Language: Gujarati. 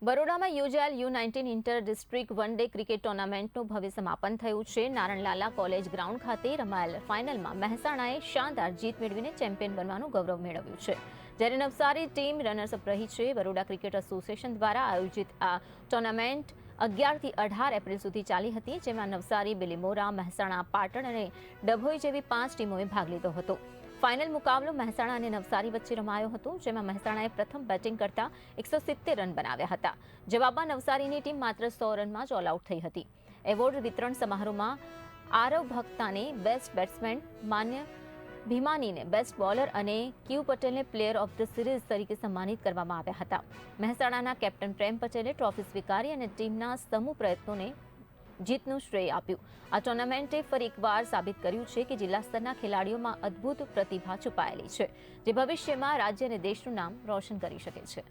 બરોડામાં યોજાયેલ U19 inter district one day cricket ટુર્નામેન્ટનું ભવ્ય સમાપન થયું છે. નારણલાલા કોલેજ ગ્રાઉન્ડ ખાતે રમાયેલ ફાઇનલમાં મહેસાણાએ શાનદાર જીત મેળવીને ચેમ્પિયન બનવાનું ગૌરવ મેળવ્યું છે, જ્યારે નવસારી ટીમ રનર્સઅપ રહી છે. બરોડા ક્રિકેટ એસોસિએશન દ્વારા આયોજિત આ ટુર્નામેન્ટ 11 થી 18 એપ્રિલ સુધી ચાલી હતી, જેમાં નવસારી, બિલીમોરા, મહેસાણા, પાટણ અને ડભોઈ જેવી 5 ટીમોએ ભાગ લીધો હતો. ફાઇનલ મુકાબલો મહેસાણા અને નવસારી વચ્ચે રમાયો હતો, જેમાં મહેસાણાએ પ્રથમ બેટિંગ કરતા 170 રન બનાવ્યા હતા. જવાબમાં નવસારીની ટીમ માત્ર 100 રનમાં જ ઓલ આઉટ થઈ હતી. એવોર્ડ વિતરણ સમારોહમાં આરવ ભક્તાને બેસ્ટ બેટ્સમેન, માન્ય ભીમાનીને બેસ્ટ બોલર અને ક્યુ પટેલને પ્લેયર ઓફ ધ સિરીઝ તરીકે સન્માનિત કરવામાં આવ્યા હતા. મહેસાણાના કેપ્ટન પ્રેમ પટેલે ટ્રોફી સ્વીકારી અને ટીમના સમૂહ પ્રયત્નોને જીતનું શ્રેય આપ્યું. આ ટુર્નામેન્ટે ફરી એકવાર સાબિત કર્યું છે કે જિલ્લા સ્તરના ખેલાડીઓમાં અદ્ભુત પ્રતિભા છુપાયેલી છે, જે ભવિષ્યમાં રાજ્ય અને દેશનું નામ રોશન કરી શકે છે.